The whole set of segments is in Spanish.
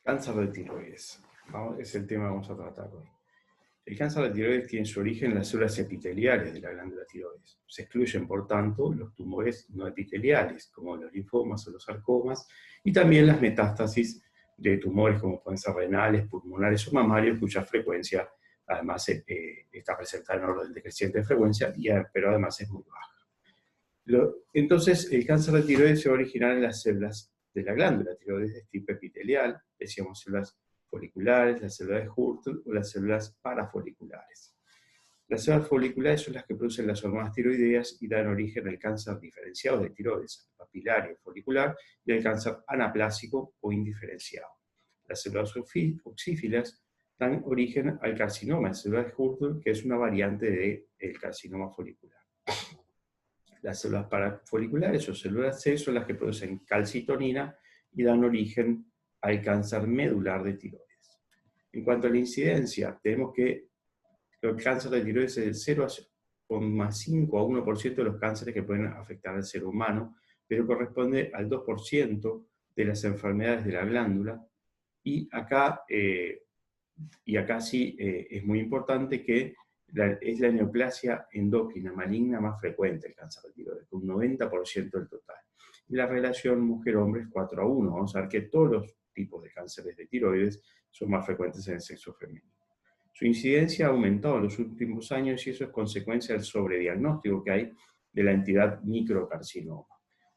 Cáncer de tiroides. Es el tema que vamos a tratar hoy. El cáncer de tiroides tiene su origen en las células epiteliales de la glándula tiroides. Se excluyen, por tanto, los tumores no epiteliales, como los linfomas o los sarcomas, y también las metástasis de tumores como pueden ser renales, pulmonares o mamarios, cuya frecuencia además está presentada en orden decreciente de frecuencia, pero además es muy baja. Entonces, el cáncer de tiroides se va a originar en las células de la glándula tiroides de tipo epitelial, decíamos células foliculares, las células de Hurtel o las células parafoliculares. Las células foliculares son las que producen las hormonas tiroideas y dan origen al cáncer diferenciado de tiroides, papilar y folicular, y al cáncer anaplásico o indiferenciado. Las células oxífilas dan origen al carcinoma de células de Hurtel, que es una variante del carcinoma folicular. Las células parafoliculares o células C son las que producen calcitonina y dan origen al cáncer medular de tiroides. En cuanto a la incidencia, tenemos que el cáncer de tiroides es del 0,5 a 1% de los cánceres que pueden afectar al ser humano, pero corresponde al 2% de las enfermedades de la glándula. Y acá sí es muy importante que es la neoplasia endocrina maligna más frecuente el cáncer de tiroides, con un 90% del total. Y la relación mujer-hombre es 4:1. Vamos a ver que todos los tipos de cánceres de tiroides son más frecuentes en el sexo femenino. Su incidencia ha aumentado en los últimos años y eso es consecuencia del sobrediagnóstico que hay de la entidad microcarcinoma.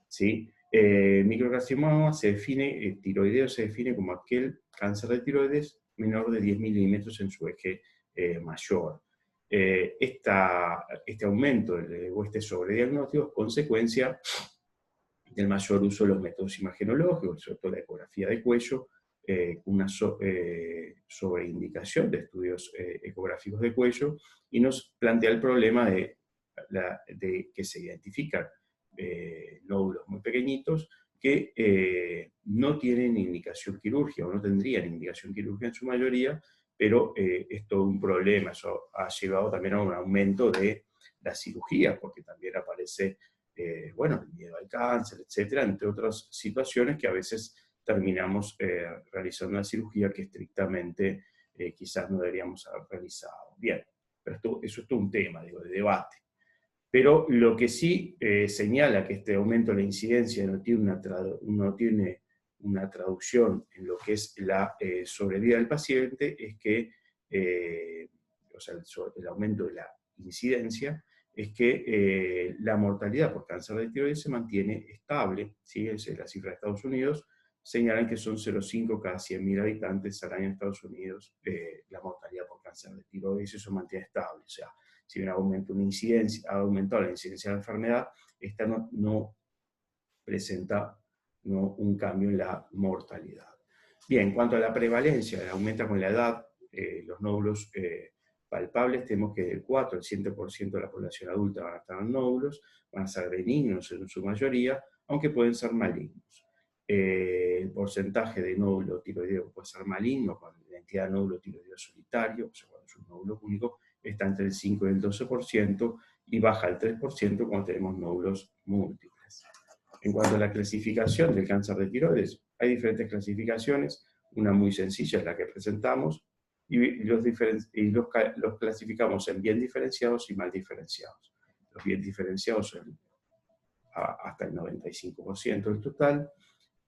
¿Sí? Microcarcinoma se define, tiroideo se define como aquel cáncer de tiroides menor de 10 milímetros en su eje mayor. Este aumento o este sobrediagnóstico es consecuencia del mayor uso de los métodos imagenológicos, sobre todo la ecografía de cuello, una sobreindicación de estudios ecográficos de cuello, y nos plantea el problema de que se identifican nódulos muy pequeñitos que no tienen indicación quirúrgica o no tendrían indicación quirúrgica en su mayoría, pero es todo un problema. Eso ha llevado también a un aumento de la cirugía, porque también aparece el miedo al cáncer, etcétera, entre otras situaciones que a veces terminamos realizando una cirugía que estrictamente quizás no deberíamos haber realizado. Bien, pero eso es todo un tema, de debate. Pero lo que sí señala que este aumento de la incidencia no tiene una traducción en lo que es la sobrevida del paciente es que, el aumento de la incidencia es que la mortalidad por cáncer de tiroides se mantiene estable, ¿sí? La cifra de Estados Unidos señalan que son 0,5 cada 100.000 habitantes al año en Estados Unidos la mortalidad por cáncer de tiroides, y eso se mantiene estable. O sea, si bien ha aumentado la incidencia de la enfermedad, esta no presenta un cambio en la mortalidad. Bien, en cuanto a la prevalencia, aumenta con la edad, los nódulos palpables, tenemos que del 4 al 7% de la población adulta van a estar en nódulos, van a ser benignos en su mayoría, aunque pueden ser malignos. El porcentaje de nódulo tiroideo puede ser maligno con la entidad de nódulo tiroideo solitario, o sea, cuando es un nódulo único, está entre el 5 y el 12% y baja al 3% cuando tenemos nódulos múltiples. En cuanto a la clasificación del cáncer de tiroides, hay diferentes clasificaciones. Una muy sencilla es la que presentamos, y los clasificamos en bien diferenciados y mal diferenciados. Los bien diferenciados son hasta el 95% del total,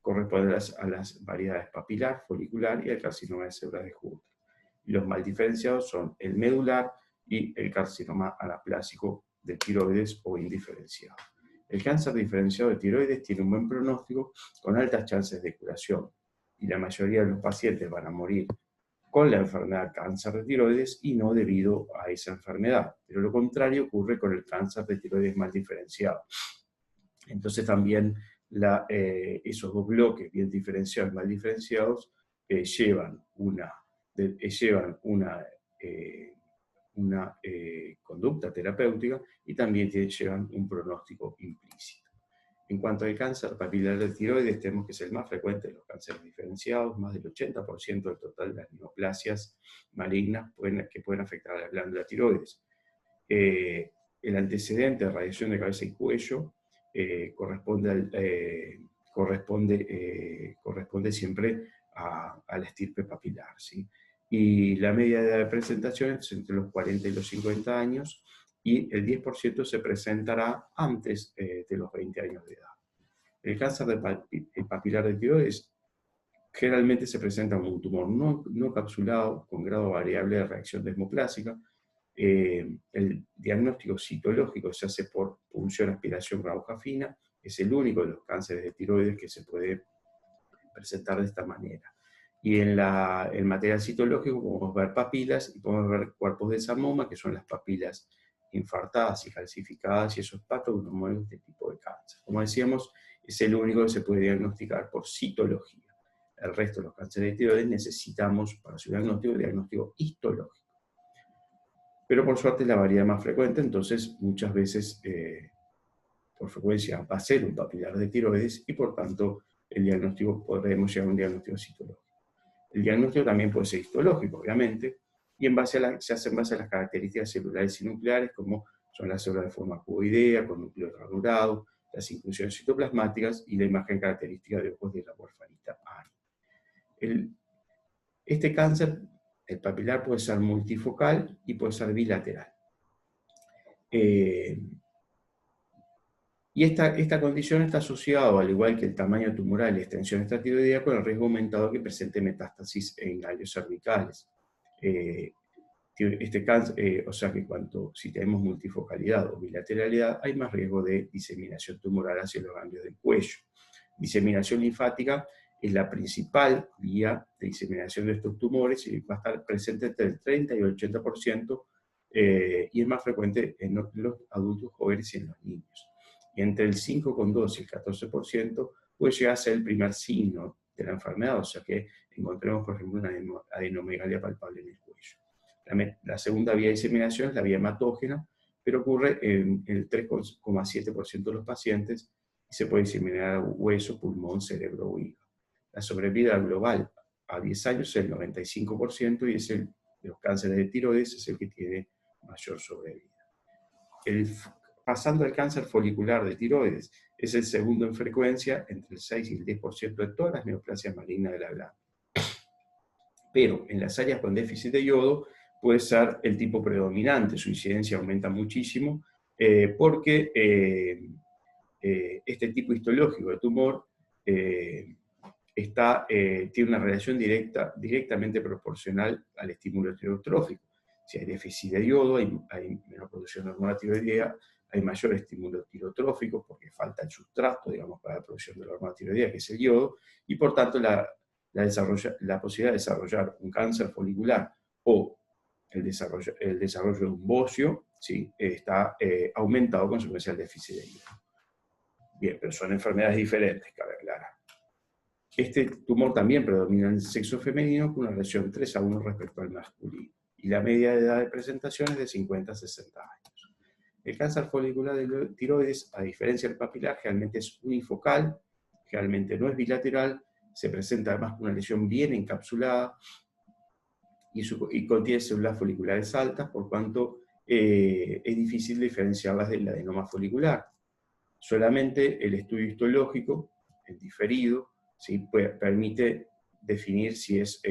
corresponden a las variedades papilar, folicular y el carcinoma de células de Hurtel. Y los mal diferenciados son el medular y el carcinoma anaplásico de tiroides o indiferenciado. El cáncer diferenciado de tiroides tiene un buen pronóstico con altas chances de curación, y la mayoría de los pacientes van a morir con la enfermedad cáncer de tiroides y no debido a esa enfermedad. Pero lo contrario ocurre con el cáncer de tiroides mal diferenciado. Entonces también esos dos bloques, bien diferenciados y mal diferenciados, llevan una conducta terapéutica y también llevan un pronóstico implícito. En cuanto al cáncer papilar de tiroides, tenemos que es el más frecuente de los cánceres diferenciados. Más del 80% del total de las neoplasias malignas que pueden afectar a la glándula tiroides. El antecedente de radiación de cabeza y cuello corresponde siempre a la estirpe papilar, ¿sí? Y la media de edad de presentación es entre los 40 y los 50 años, y el 10% se presentará antes de los 20 años de edad. El cáncer papilar de tiroides generalmente se presenta como un tumor no capsulado con grado variable de reacción desmoplásica. El diagnóstico citológico se hace por punción aspiración con aguja fina. Es el único de los cánceres de tiroides que se puede presentar de esta manera. Y en el material citológico podemos ver papilas y podemos ver cuerpos de samoma, que son las papilas infartadas y calcificadas, y esos patognomonios de este tipo de cáncer. Como decíamos, es el único que se puede diagnosticar por citología. El resto de los cánceres de tiroides necesitamos para su diagnóstico histológico. Pero por suerte la variedad es más frecuente, entonces muchas veces por frecuencia va a ser un papilar de tiroides y por tanto el diagnóstico podremos llegar a un diagnóstico citológico. El diagnóstico también puede ser histológico, obviamente, y se hace en base a las características celulares y nucleares, como son las células de forma cuboidea, con núcleo ranurado, las inclusiones citoplasmáticas y la imagen característica de ojos de la warfarita ARI. Este cáncer, el papilar, puede ser multifocal y puede ser bilateral. Y esta condición está asociada, al igual que el tamaño tumoral y la extensión extratiroidea, con el riesgo aumentado que presente metástasis en ganglios cervicales. Este cáncer, o sea que si tenemos multifocalidad o bilateralidad, hay más riesgo de diseminación tumoral hacia los ganglios del cuello. Diseminación linfática es la principal vía de diseminación de estos tumores y va a estar presente entre el 30 y el 80%, y es más frecuente en los adultos jóvenes y en los niños. Y entre el 5,2 y el 14% puede llegar a ser el primer signo de la enfermedad, o sea que encontremos, por ejemplo, una adenomegalia palpable en el cuello. La segunda vía de diseminación es la vía hematógena, pero ocurre en el 3,7% de los pacientes y se puede diseminar a hueso, pulmón, cerebro o hígado. La sobrevida global a 10 años es el 95% y es de los cánceres de tiroides es el que tiene mayor sobrevida. Pasando al cáncer folicular de tiroides, es el segundo en frecuencia, entre el 6 y el 10% de todas las neoplasias malignas de la glándula. Pero en las áreas con déficit de yodo puede ser el tipo predominante, su incidencia aumenta muchísimo, porque este tipo histológico de tumor tiene una relación directamente proporcional al estímulo tiroidotrófico. Si hay déficit de yodo, hay menor producción de hormona tiroidea, hay mayor estímulo tirotrófico porque falta el sustrato, digamos, para la producción de la hormona tiroidea, que es el yodo, y por tanto la posibilidad de desarrollar un cáncer folicular o el desarrollo de un bocio, ¿sí? Está aumentado a consecuencia del déficit de yodo. Bien, pero son enfermedades diferentes, cabe aclarar. Este tumor también predomina en el sexo femenino con una relación 3:1 respecto al masculino. Y la media de edad de presentación es de 50 a 60 años. El cáncer folicular de tiroides, a diferencia del papilar, generalmente es unifocal, generalmente no es bilateral, se presenta además con una lesión bien encapsulada y contiene células foliculares altas, por cuanto es difícil diferenciarlas del adenoma folicular. Solamente el estudio histológico, el diferido, ¿sí? Permite definir si es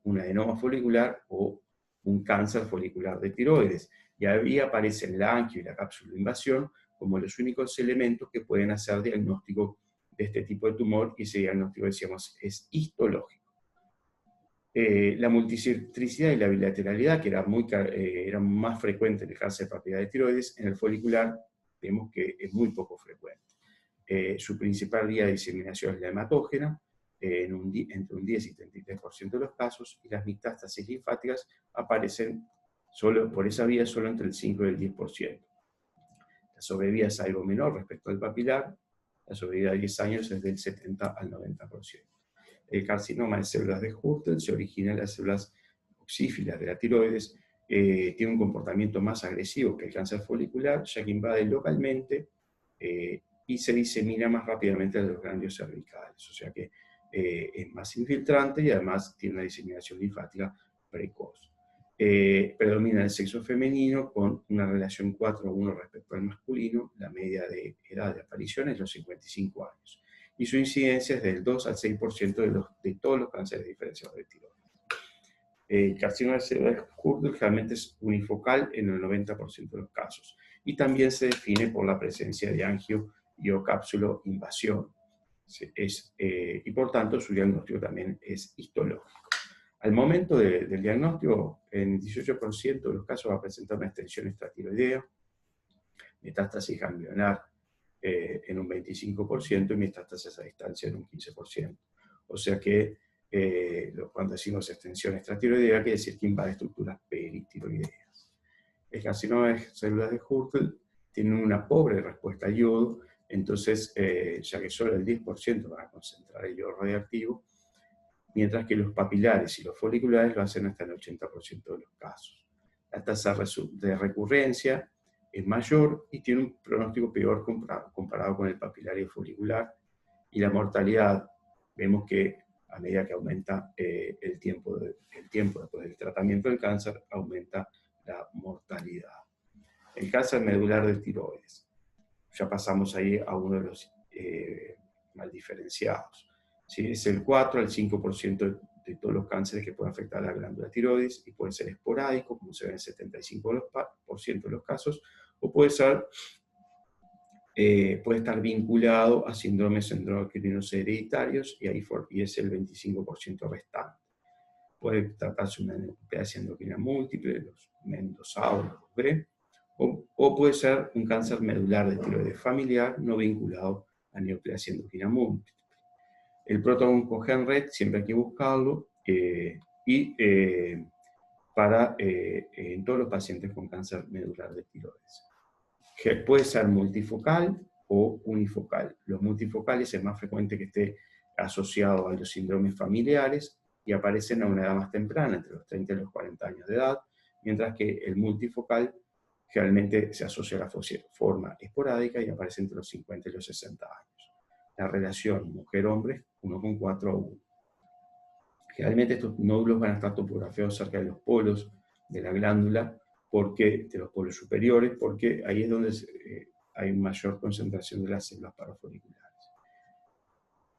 un adenoma folicular o un cáncer folicular de tiroides. Y ahí aparecen la angio y la cápsula de invasión como los únicos elementos que pueden hacer diagnóstico de este tipo de tumor, y ese diagnóstico, decíamos, es histológico. La multicentricidad y la bilateralidad, que era más frecuente en el cáncer papilar de tiroides, en el folicular vemos que es muy poco frecuente. Su principal vía de diseminación es la hematógena, entre un 10 y 33% de los casos, y las metástasis linfáticas aparecen por esa vía solo entre el 5 y el 10%. La sobrevida es algo menor respecto al papilar, la sobrevida a 10 años es del 70 al 90%. El carcinoma de células de Hürtel se origina en las células oxífilas de la tiroides, tiene un comportamiento más agresivo que el cáncer folicular, ya que invade localmente y se disemina más rápidamente a los ganglios cervicales, o sea que es más infiltrante y además tiene una diseminación linfática precoz. Predomina el sexo femenino con una relación 4:1 respecto al masculino, la media de edad de aparición es los 55 años. y su incidencia es del 2 al 6% de todos los cánceres diferenciados de tiroides. El carcinoma de célula de Hürtel generalmente es unifocal en el 90% de los casos, y también se define por la presencia de angio y o cápsulo invasión, y por tanto su diagnóstico también es histológico. Al momento del diagnóstico, en 18% de los casos va a presentar una extensión extratiroidea, metástasis ganglionar en un 25% y metástasis a distancia en un 15%. O sea que cuando decimos extensión extratiroidea, quiere decir que invade estructuras peritiroideas. El carcinoma de células de Hürtel tiene una pobre respuesta al yodo, entonces, ya que solo el 10% va a concentrar el yodo radioactivo, mientras que los papilares y los foliculares lo hacen hasta el 80% de los casos. La tasa de recurrencia es mayor y tiene un pronóstico peor comparado con el papilar y el folicular, y la mortalidad, vemos que a medida que aumenta el tiempo después del tratamiento del cáncer, aumenta la mortalidad. El cáncer medular del tiroides. Ya pasamos ahí a uno de los mal diferenciados. ¿Sí? Es el 4 al 5% de todos los cánceres que pueden afectar a la glándula tiroides, y puede ser esporádico, como se ve en el 75% de los casos, o puede estar vinculado a síndromes endocrinos hereditarios, y es el 25% restante. Puede tratarse de una neoplasia endocrina múltiple, los MEN2A o los B, o puede ser un cáncer medular de tiroides familiar no vinculado a neoplasia endocrina múltiple. El proto-oncogen-RET siempre hay que buscarlo, en todos los pacientes con cáncer medular de tiroides. Que puede ser multifocal o unifocal. Los multifocales es más frecuente que esté asociado a los síndromes familiares y aparecen a una edad más temprana, entre los 30 y los 40 años de edad, mientras que el multifocal generalmente se asocia a la forma esporádica y aparece entre los 50 y los 60 años. La relación mujer-hombre, 1,4 a 1. Generalmente estos nódulos van a estar topografiados cerca de los polos de la glándula, de los polos superiores, porque ahí es donde hay mayor concentración de las células parafoliculares.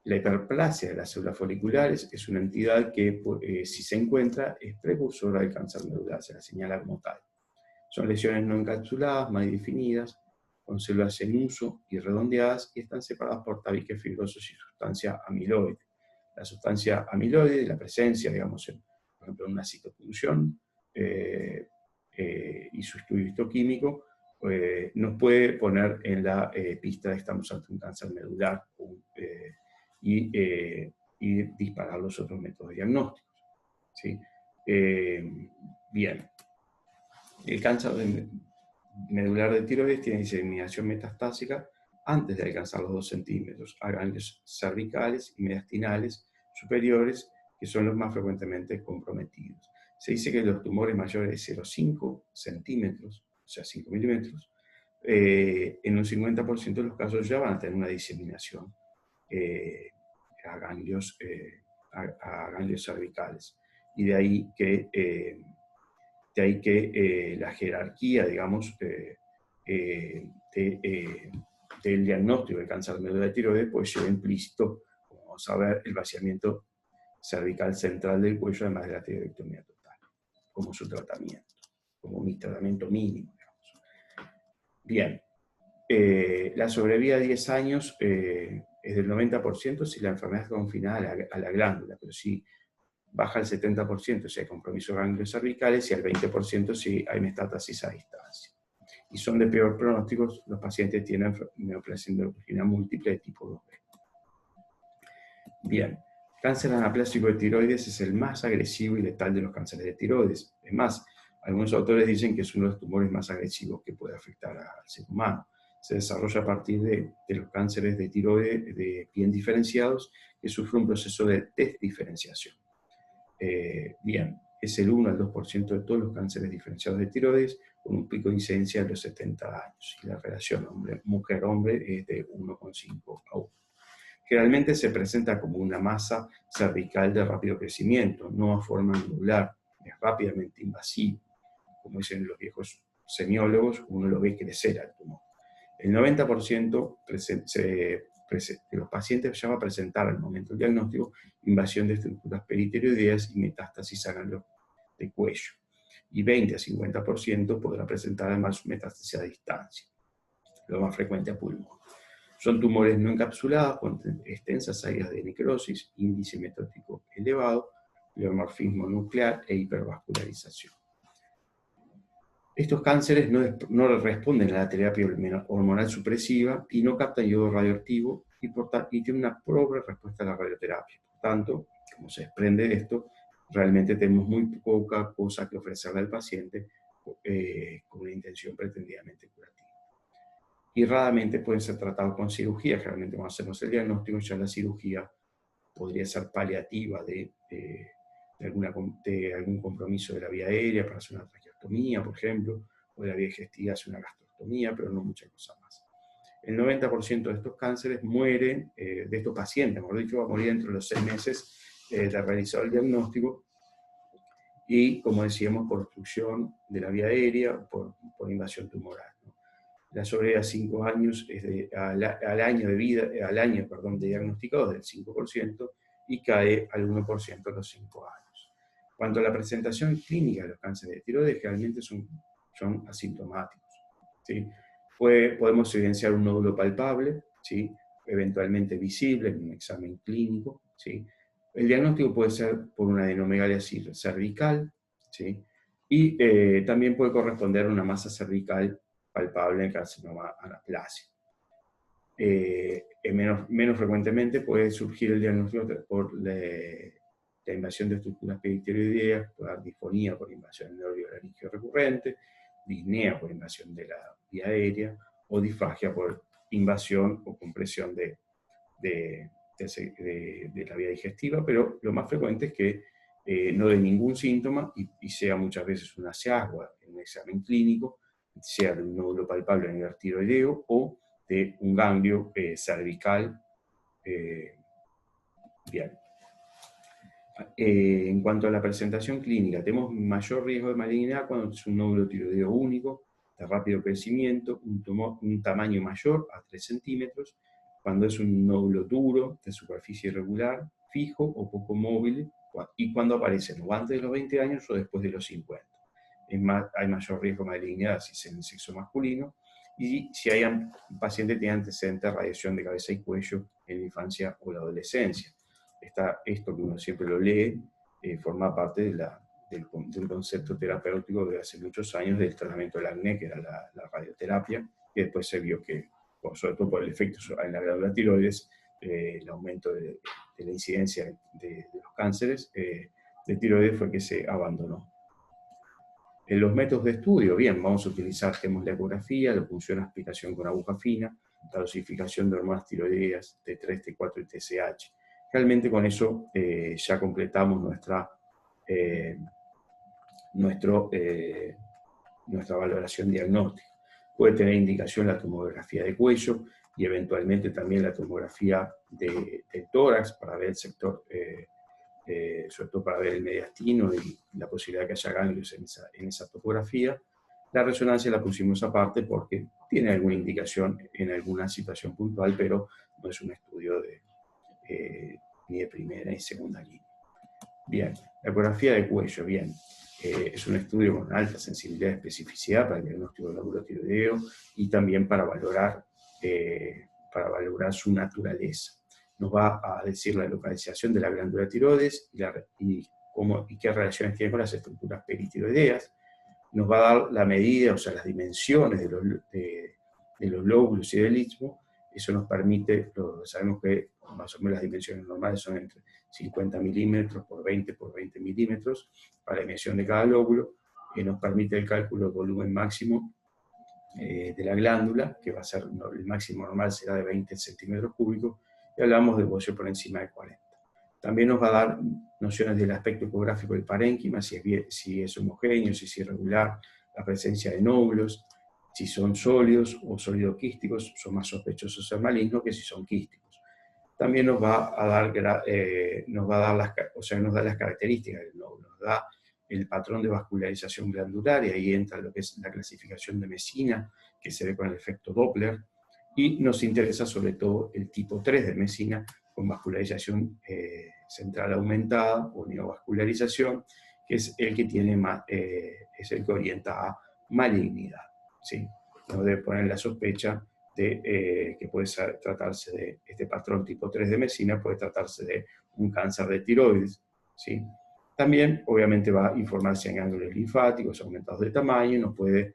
La hiperplasia de las células foliculares es una entidad que, si se encuentra, es precursora del cáncer medular, se la señala como tal. Son lesiones no encapsuladas, mal definidas, con células en uso y redondeadas, y están separadas por tabiques fibrosos y sustancia amiloide. La sustancia amiloide, la presencia, digamos, por ejemplo, en una citopunción y su estudio histoquímico, nos puede poner en la pista de que estamos ante un cáncer medular y disparar los otros métodos diagnósticos. ¿Sí? Bien. El cáncer medular de tiroides tiene diseminación metastásica antes de alcanzar los 2 centímetros, a ganglios cervicales y mediastinales superiores, que son los más frecuentemente comprometidos. Se dice que los tumores mayores de 0,5 centímetros, o sea 5 milímetros, en un 50% de los casos ya van a tener una diseminación a ganglios cervicales. Y de ahí que la jerarquía, digamos, del diagnóstico de cáncer medular de tiroides, pues lleva implícito, como vamos a ver, el vaciamiento cervical central del cuello, además de la tiroidectomía total, como su tratamiento, como mi tratamiento mínimo, digamos. Bien, la sobrevida a 10 años es del 90% si la enfermedad está confinada a la glándula, pero si baja al 70% si hay compromiso de ganglios cervicales y al 20% si hay metástasis a distancia. Y son de peor pronóstico los pacientes que tienen neoplasia endocrina múltiple de tipo 2B. Bien, cáncer anaplásico de tiroides es el más agresivo y letal de los cánceres de tiroides. Es más, algunos autores dicen que es uno de los tumores más agresivos que puede afectar al ser humano. Se desarrolla a partir de los cánceres de tiroides bien diferenciados que sufren un proceso de desdiferenciación. Bien, es el 1 al 2% de todos los cánceres diferenciados de tiroides, con un pico de incidencia de los 70 años. Y la relación mujer-hombre es de 1,5 a 1. Generalmente se presenta como una masa cervical de rápido crecimiento, no a forma angular, es rápidamente invasivo. Como dicen los viejos semiólogos, uno lo ve crecer al tumor. El 90% se los pacientes ya va a presentar al momento del diagnóstico invasión de estructuras peritiroideas y metástasis a ganglios de cuello. Y 20 a 50% podrá presentar además metástasis a distancia, lo más frecuente a pulmón. Son tumores no encapsulados con extensas áreas de necrosis, índice metótico elevado, pleomorfismo nuclear e hipervascularización. Estos cánceres no responden a la terapia hormonal supresiva y no captan iodo radioactivo y tienen una pobre respuesta a la radioterapia. Por tanto, como se desprende de esto, realmente tenemos muy poca cosa que ofrecerle al paciente con una intención pretendidamente curativa. Y raramente pueden ser tratados con cirugía. Generalmente cuando hacemos el diagnóstico, ya la cirugía podría ser paliativa de algún compromiso de la vía aérea para hacer una traqueostomía, por ejemplo, o de la vía digestiva hacer una gastrostomía, pero no muchas cosas más. El 90% de estos cánceres mueren, de estos pacientes, mejor dicho, va a morir entre los 6 meses de realizado el diagnóstico, y, como decíamos, por obstrucción de la vía aérea, por invasión tumoral, ¿no? La sobrevida a 5 años es al año de diagnosticados del 5% y cae al 1% a los 5 años. Cuanto a la presentación clínica de los cánceres de tiroides, generalmente son asintomáticos, ¿sí? Podemos evidenciar un nódulo palpable, ¿sí? Eventualmente visible en un examen clínico, ¿sí? El diagnóstico puede ser por una adenomegalia cervical, ¿sí? Y también puede corresponder a una masa cervical palpable en carcinoma anaplásico. Menos frecuentemente puede surgir el diagnóstico por la invasión de estructuras peritiroideas, puede dar disfonía por invasión neurolaringio recurrente, disnea por invasión de la vía aérea, o disfagia por invasión o compresión de la vía digestiva, pero lo más frecuente es que no dé ningún síntoma y sea muchas veces un hallazgo en un examen clínico, sea de un nódulo palpable a nivel tiroideo o de un ganglio cervical. Bien. En cuanto a la presentación clínica, tenemos mayor riesgo de malignidad cuando es un nódulo tiroideo único, de rápido crecimiento, un tamaño mayor a 3 centímetros, cuando es un nódulo duro, de superficie irregular, fijo o poco móvil, y cuando aparecen o antes de los 20 años o después de los 50. Hay mayor riesgo de malignidad si es en el sexo masculino, y si un paciente tiene antecedentes de radiación de cabeza y cuello en la infancia o la adolescencia. Esto que uno siempre lo lee, forma parte del concepto terapéutico de hace muchos años del tratamiento del acné, que era la radioterapia, y después se vio que, sobre todo por el efecto en la glándula tiroides, el aumento de la incidencia de los cánceres de tiroides fue que se abandonó. En los métodos de estudio, bien, vamos a utilizar la ecografía, la punción de aspiración con aguja fina, la dosificación de hormonas tiroideas T3, T4 y TSH. Realmente con eso ya completamos nuestra valoración diagnóstica. Puede tener indicación la tomografía de cuello y eventualmente también la tomografía del tórax para ver el sector, sobre todo para ver el mediastino y la posibilidad de que haya ganglios en esa topografía. La resonancia la pusimos aparte porque tiene alguna indicación en alguna situación puntual, pero no es un estudio ni de primera ni segunda línea. Bien, la ecografía de cuello, bien. Es un estudio con alta sensibilidad y especificidad para el diagnóstico del nódulo tiroideo y también para valorar su naturaleza. Nos va a decir la localización de la glándula tiroides y qué relaciones tiene con las estructuras peritiroideas. Nos va a dar la medida, o sea, las dimensiones de los lóbulos y del istmo. Eso nos permite, sabemos que más o menos las dimensiones normales son entre 50 milímetros por 20 por 20 milímetros para la dimensión de cada lóbulo, que nos permite el cálculo del volumen máximo de la glándula, que va a ser, el máximo normal será de 20 centímetros cúbicos, y hablamos de bollo por encima de 40. También nos va a dar nociones del aspecto ecográfico del parénquima, si es homogéneo, si es irregular, la presencia de nódulos, si son sólidos o sólido-quísticos, son más sospechosos de ser malignos que si son quísticos. También nos da las características del nódulo, nos da el patrón de vascularización glandular, y ahí entra lo que es la clasificación de Messina, que se ve con el efecto Doppler, y nos interesa sobre todo el tipo 3 de mesina con vascularización central aumentada o neovascularización, que es el que tiene es el que orienta a malignidad, ¿sí? No debe poner la sospecha de que puede tratarse de este patrón tipo 3 de mesina, puede tratarse de un cáncer de tiroides, ¿sí? También, obviamente, va a informar si hay ganglios linfáticos aumentados de tamaño y nos puede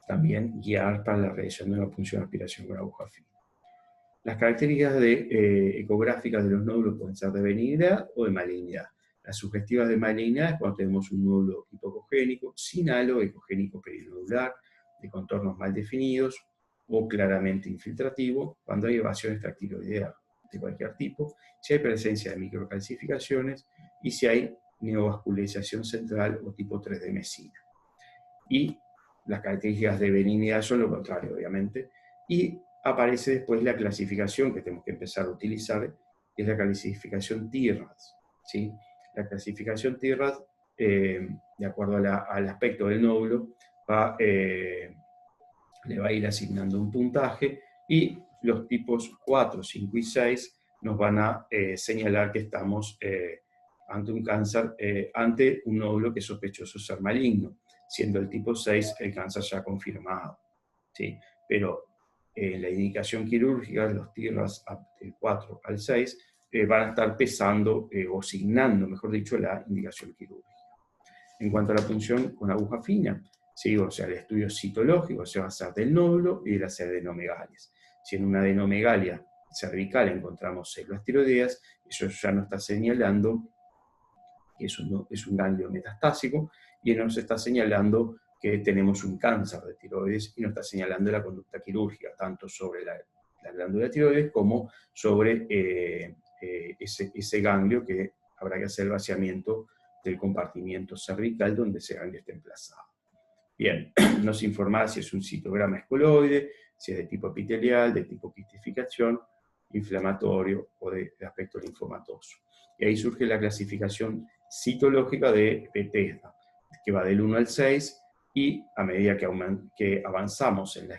también guiar para la realización de una punción de aspiración con aguja fina. Las características ecográficas de los nódulos pueden ser de benignidad o de malignidad. Las sugestivas de malignidad es cuando tenemos un nódulo hipocogénico, sin halo, ecogénico perinodular, de contornos mal definidos o claramente infiltrativo, cuando hay evasión extractiloidea de cualquier tipo, si hay presencia de microcalcificaciones y si hay neovascularización central o tipo 3 de mesina. Y las características de benignidad son lo contrario, obviamente, y aparece después la clasificación que tenemos que empezar a utilizar, que es la clasificación TIRADS, ¿sí? La clasificación TIRADS, de acuerdo al aspecto del nódulo, le va a ir asignando un puntaje, y los tipos 4, 5 y 6 nos van a señalar que estamos ante un cáncer, ante un nódulo que es sospechoso ser maligno, siendo el tipo 6 el cáncer ya confirmado, ¿sí? Pero la indicación quirúrgica, los TIRAS del 4 al 6, van a estar pesando o asignando, mejor dicho, la indicación quirúrgica. En cuanto a la punción con aguja fina, ¿sí? O sea, el estudio citológico se va a hacer del nódulo y de las adenomegalias. Si en una adenomegalia cervical encontramos células tiroideas, eso ya nos está señalando que es un ganglio metastásico, y nos está señalando que tenemos un cáncer de tiroides, y nos está señalando la conducta quirúrgica, tanto sobre la glándula tiroides como sobre ese ganglio, que habrá que hacer el vaciamiento del compartimiento cervical donde ese ganglio está emplazado. Bien, nos informa si es un citograma escoloide, si es de tipo epitelial, de tipo quistificación, inflamatorio o de aspecto linfomatoso. Y ahí surge la clasificación citológica de Bethesda, que va del 1 al 6, y a medida que avanzamos en la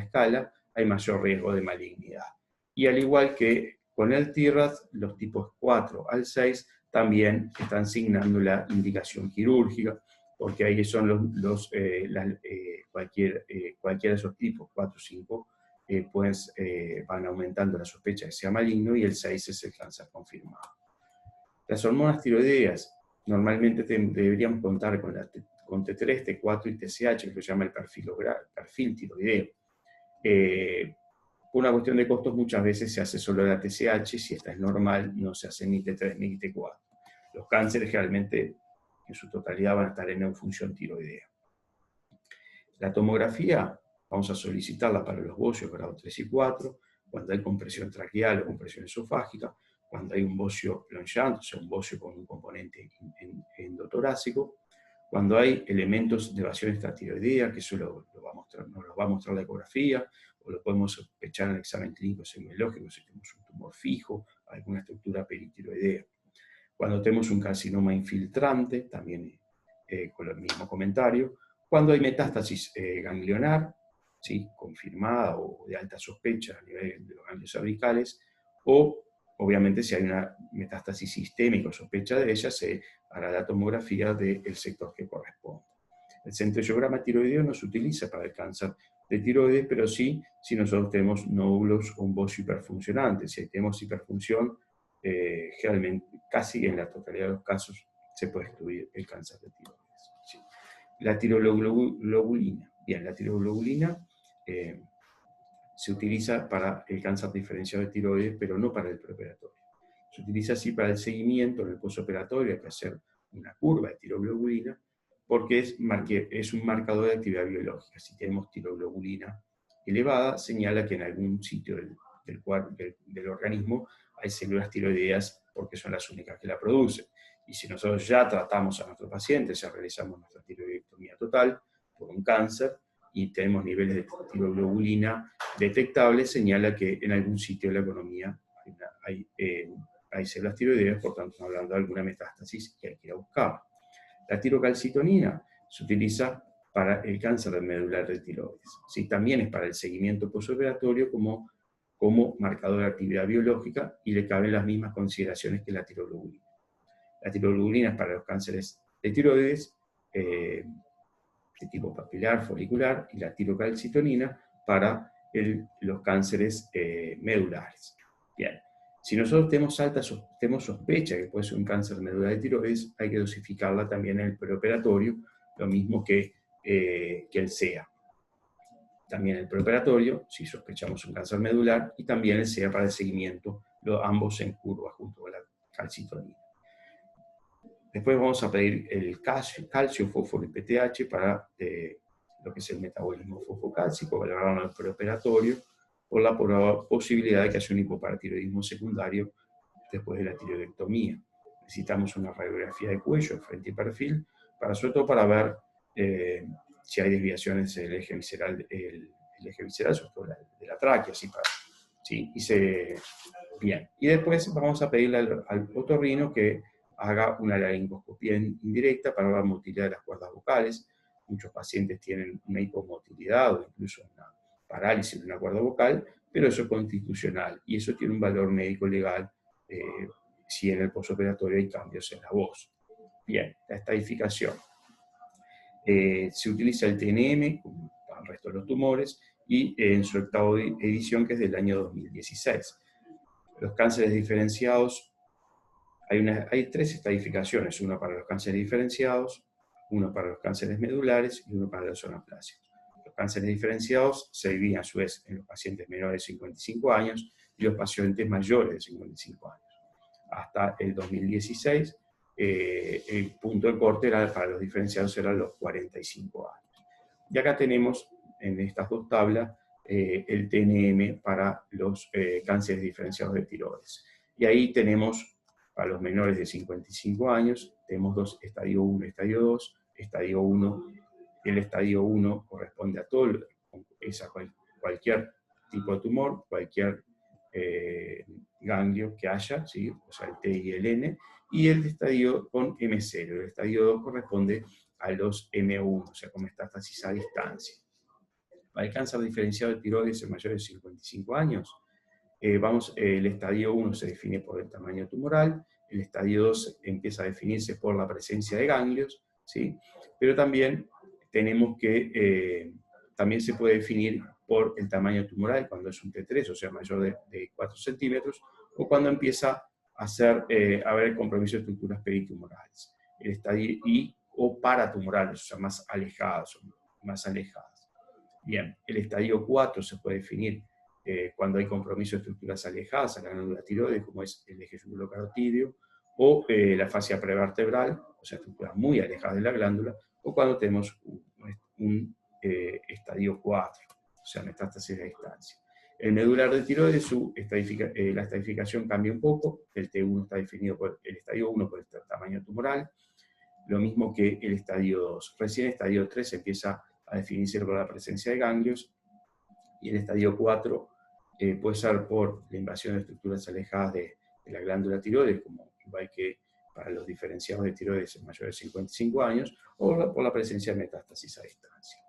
escala, hay mayor riesgo de malignidad. Y al igual que con el TIRAS, los tipos 4 al 6 también están asignando la indicación quirúrgica, porque ahí son cualquiera de esos tipos, 4 o 5, pues van aumentando la sospecha de que sea maligno, y el 6 es el cáncer confirmado. Las hormonas tiroideas normalmente deberíamos contar con T3, T4 y TSH, que se llama el perfil tiroideo. Por una cuestión de costos, muchas veces se hace solo la TSH, si esta es normal, no se hace ni T3 ni T4. Los cánceres generalmente en su totalidad van a estar en eufunción tiroidea. La tomografía vamos a solicitarla para los bocios grado 3 y 4, cuando hay compresión traqueal o compresión esofágica, cuando hay un bocio plongeant, o sea, un bocio con un componente endotorácico, cuando hay elementos de evasión extratiroidea, que eso nos lo va a mostrar la ecografía, o lo podemos sospechar en el examen clínico semiológico si tenemos un tumor fijo, alguna estructura peritiroidea. Cuando tenemos un carcinoma infiltrante, también con el mismo comentario. Cuando hay metástasis ganglionar, ¿sí? Confirmada o de alta sospecha a nivel de los ganglios cervicales, o obviamente si hay una metástasis sistémica o sospecha de ella, se hará la tomografía del sector que corresponde. El centroidiograma tiroideo no se utiliza para el cáncer de tiroides, pero sí si nosotros tenemos nódulos o un bocio hiperfuncionante. Si tenemos hiperfunción, generalmente, casi en la totalidad de los casos, se puede excluir el cáncer de tiroides. Sí. La tiroglobulina. Bien, la tiroglobulina se utiliza para el cáncer diferencial de tiroides, pero no para el preoperatorio. Se utiliza así para el seguimiento en el postoperatorio, hay que hacer una curva de tiroglobulina, porque es un marcador de actividad biológica. Si tenemos tiroglobulina elevada, señala que en algún sitio del organismo hay células tiroideas, porque son las únicas que la producen. Y si nosotros ya tratamos a nuestro paciente, ya realizamos nuestra tiroidectomía total por un cáncer, y tenemos niveles de tiroglobulina detectables, señala que en algún sitio de la economía hay células tiroideas, por tanto estamos hablando de alguna metástasis que hay que ir a buscar. La tirocalcitonina se utiliza para el cáncer medular de tiroides. ¿Sí? También es para el seguimiento postoperatorio como marcador de actividad biológica y le caben las mismas consideraciones que la tiroglobulina. La tiroglobulina es para los cánceres de tiroides, de tipo papilar, folicular, y la tirocalcitonina para los cánceres medulares. Bien, si nosotros tenemos sospecha que puede ser un cáncer medular de tiroides, hay que dosificarla también en el preoperatorio, lo mismo que el SEA. También el preoperatorio, si sospechamos un cáncer medular, y también el SEA para el seguimiento, ambos en curva junto con la calcitonina. Después vamos a pedir el calcio, fósforo y PTH para lo que es el metabolismo fosfocálcico, valorarlo en el preoperatorio, por la posibilidad de que haya un hipoparatiroidismo secundario después de la tiroidectomía. Necesitamos una radiografía de cuello, frente y perfil, sobre todo para ver si hay desviaciones del eje visceral, el eje visceral, sobre todo de la tráquea, ¿sí? Bien. Y después vamos a pedirle al otorrino que haga una laringoscopía indirecta para la motilidad de las cuerdas vocales. Muchos pacientes tienen una hipomotilidad o incluso una parálisis de una cuerda vocal, pero eso es constitucional y eso tiene un valor médico legal si en el postoperatorio hay cambios en la voz. Bien, la estadificación. Se utiliza el TNM para el resto de los tumores y en su octava edición, que es del año 2016. Los cánceres diferenciados, hay 3 estadificaciones, una para los cánceres diferenciados, uno para los cánceres medulares y uno para los anaplásicos. Los cánceres diferenciados se dividen a su vez en los pacientes menores de 55 años y los pacientes mayores de 55 años. Hasta el 2016, el punto de corte para los diferenciados eran los 45 años. Y acá tenemos, en estas 2 tablas, el TNM para los cánceres diferenciados de tiroides. Y ahí tenemos, para los menores de 55 años, tenemos 2, estadio 1, estadio 2, estadio 1. El estadio 1 corresponde a todo, cualquier tipo de tumor, cualquier ganglio que haya, ¿sí? O sea, el T y el N, y el estadio con M0. El estadio 2 corresponde a los M1, o sea, con metástasis a distancia. Para el cáncer diferenciado de tiroides en mayores de 55 años, el estadio 1 se define por el tamaño tumoral, el estadio 2 empieza a definirse por la presencia de ganglios, ¿sí? Pero también tenemos que, también se puede definir por el tamaño tumoral, cuando es un T3, o sea, mayor de 4 centímetros, o cuando empieza a haber compromiso de estructuras peritumorales. El estadio o paratumorales, o sea, más alejadas. Bien, el estadio 4 se puede definir cuando hay compromiso de estructuras alejadas a la glándula tiroides, como es el eje yugulocarotídeo, o la fascia prevertebral, o sea, estructuras muy alejadas de la glándula, o cuando tenemos un estadio 4, o sea, metástasis a distancia. El medular de tiroides, la estadificación cambia un poco. El T1 está definido por el estadio 1 por el tamaño tumoral, lo mismo que el estadio 2. Recién el estadio 3 empieza a definirse por la presencia de ganglios, y el estadio 4 puede ser por la invasión de estructuras alejadas de la glándula tiroides, como igual que para los diferenciados de tiroides en mayores de 55 años, o por la presencia de metástasis a distancia.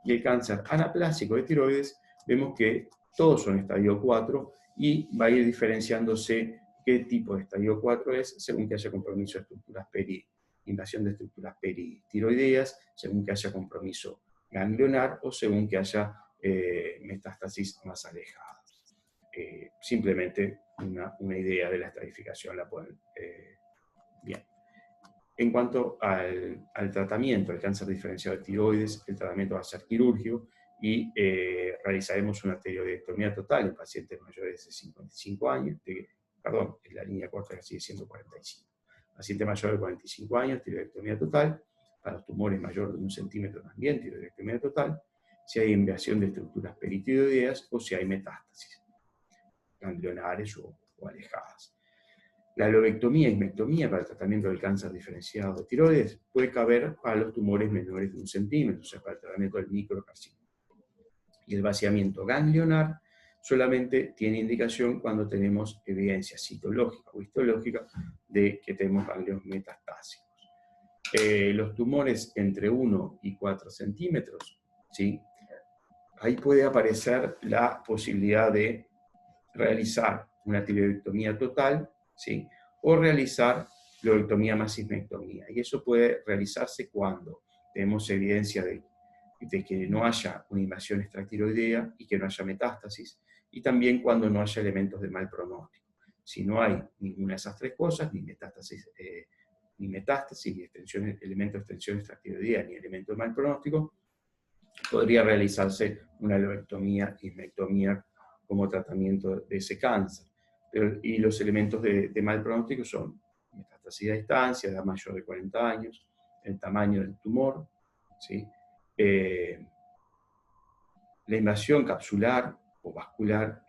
Y el cáncer anaplásico de tiroides, vemos que todos son estadio 4 y va a ir diferenciándose qué tipo de estadio 4 es según que haya compromiso de estructuras invasión de estructuras peritiroideas, según que haya compromiso ganglionar o según que haya metástasis más alejadas. Simplemente una idea de la estratificación la pueden... bien. En cuanto al tratamiento del cáncer diferenciado de tiroides, el tratamiento va a ser quirúrgico y realizaremos una tiroidectomía total en pacientes mayores de 55 años, la línea corta sigue siendo 45. Paciente mayor de 45 años, tiroidectomía total. Para los tumores mayores de 1 centímetro también, tiroidectomía total. Si hay invasión de estructuras peritiroideas o si hay metástasis ganglionares o alejadas. La lobectomía y mectomía para el tratamiento del cáncer diferenciado de tiroides puede caber para los tumores menores de 1 centímetro, o sea, para el tratamiento del microcarcinoma. Y el vaciamiento ganglionar solamente tiene indicación cuando tenemos evidencia citológica o histológica de que tenemos ganglios metastásicos. los tumores entre 1 y 4 centímetros, ¿sí? Ahí puede aparecer la posibilidad de realizar una tiroidectomía total, ¿sí? O realizar lobotomía más cismectomía. Y eso puede realizarse cuando tenemos evidencia de que no haya una invasión extratiroidea y que no haya metástasis, y también cuando no haya elementos de mal pronóstico. Si no hay ninguna de esas tres cosas, ni metástasis, ni elemento de extensión extratiroidea, ni elemento de mal pronóstico, podría realizarse una lobectomía, ismectomía como tratamiento de ese cáncer. Y los elementos de mal pronóstico son metástasis a distancia, edad mayor de 40 años, el tamaño del tumor, ¿sí? La invasión capsular o vascular,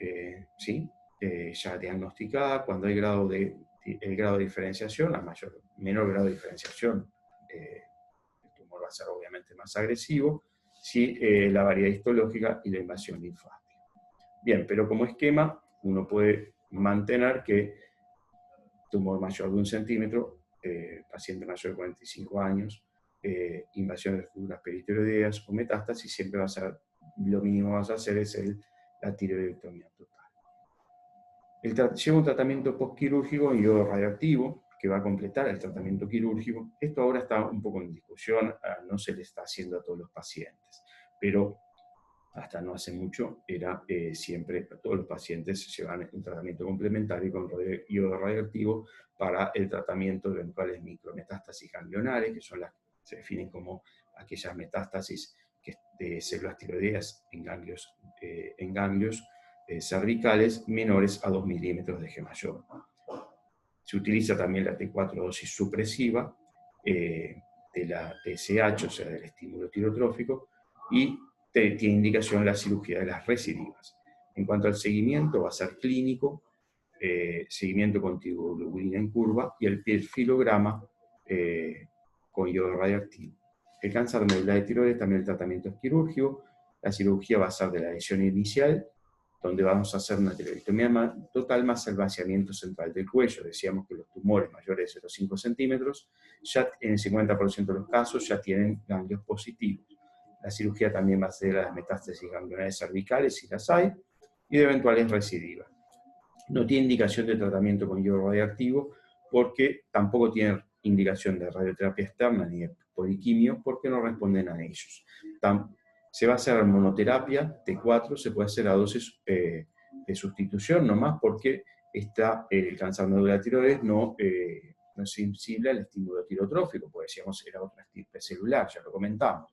¿sí? Ya diagnosticada, cuando hay el grado de diferenciación, a menor grado de diferenciación, el tumor va a ser obviamente más agresivo, ¿sí? La variedad histológica y la invasión linfática. Bien, pero como esquema, uno puede mantener que tumor mayor de 1 centímetro, paciente mayor de 45 años, invasión de fibras peritiroideas o metástasis, siempre va a ser, lo mínimo que vas a hacer es la tiroidectomía total. Lleva un tratamiento postquirúrgico en iodo radioactivo, que va a completar el tratamiento quirúrgico. Esto ahora está un poco en discusión, no se le está haciendo a todos los pacientes, pero hasta no hace mucho era siempre todos los pacientes llevan un tratamiento complementario con iodo radioactivo para el tratamiento de eventuales micrometástasis ganglionares, que son se definen como aquellas metástasis de células tiroideas en ganglios cervicales menores a 2 milímetros de G mayor. Se utiliza también la T4 dosis supresiva de la TSH, o sea, del estímulo tirotrófico, y tiene indicación la cirugía de las recidivas. En cuanto al seguimiento, va a ser clínico, seguimiento con tiroglobulina en curva y el perfilograma con iodo radioactivo. El cáncer de médula de tiroides también el tratamiento es quirúrgico. La cirugía va a ser de la lesión inicial, donde vamos a hacer una tiroidectomía total más el vaciamiento central del cuello. Decíamos que los tumores mayores de 0,5 centímetros, ya en el 50% de los casos, ya tienen ganglios positivos. La cirugía también va a ser de las metástasis ganglionares cervicales, si las hay, y de eventuales recidivas. No tiene indicación de tratamiento con iodo radioactivo, porque tampoco tiene indicación de radioterapia externa ni de poliquimio, porque no responden a ellos. Se va a hacer monoterapia, T4, se puede hacer a dosis de sustitución, nomás porque el cáncer de médula de tiroides no es sensible al estímulo tirotrófico, porque decíamos era otra estirpe celular, ya lo comentamos.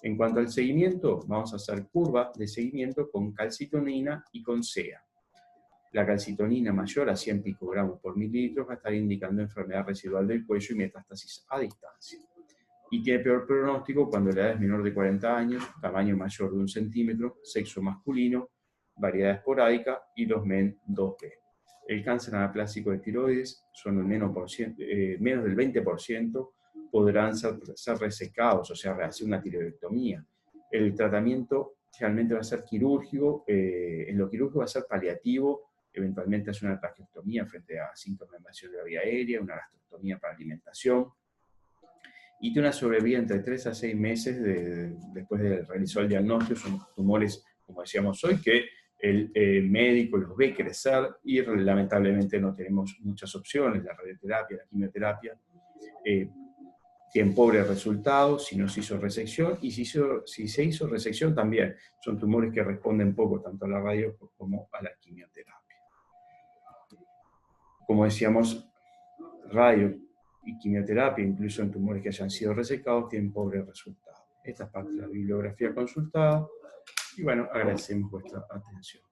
En cuanto al seguimiento, vamos a hacer curva de seguimiento con calcitonina y con SEA. La calcitonina mayor a 100 picogramos por mililitro va a estar indicando enfermedad residual del cuello y metástasis a distancia. Y tiene peor pronóstico cuando la edad es menor de 40 años, tamaño mayor de 1 centímetro, sexo masculino, variedad esporádica y los MEN 2B. El cáncer anaplásico de tiroides son menos del 20%, podrán ser resecados, o sea, hacer una tiroidectomía. El tratamiento generalmente va a ser quirúrgico, en lo quirúrgico va a ser paliativo, eventualmente hace una traqueostomía frente a síntomas de invasión de la vía aérea, una gastrostomía para alimentación, y tiene una sobrevida entre 3 a 6 meses después de realizar el diagnóstico. Son tumores, como decíamos hoy, que el médico los ve crecer y lamentablemente no tenemos muchas opciones. La radioterapia, la quimioterapia, tienen pobres resultados si no se hizo resección, y si se hizo resección también son tumores que responden poco tanto a la radio como a la quimioterapia. Como decíamos, radio y quimioterapia, incluso en tumores que hayan sido resecados, tienen pobres resultados. Esta es parte de la bibliografía consultada, y bueno, agradecemos vuestra atención.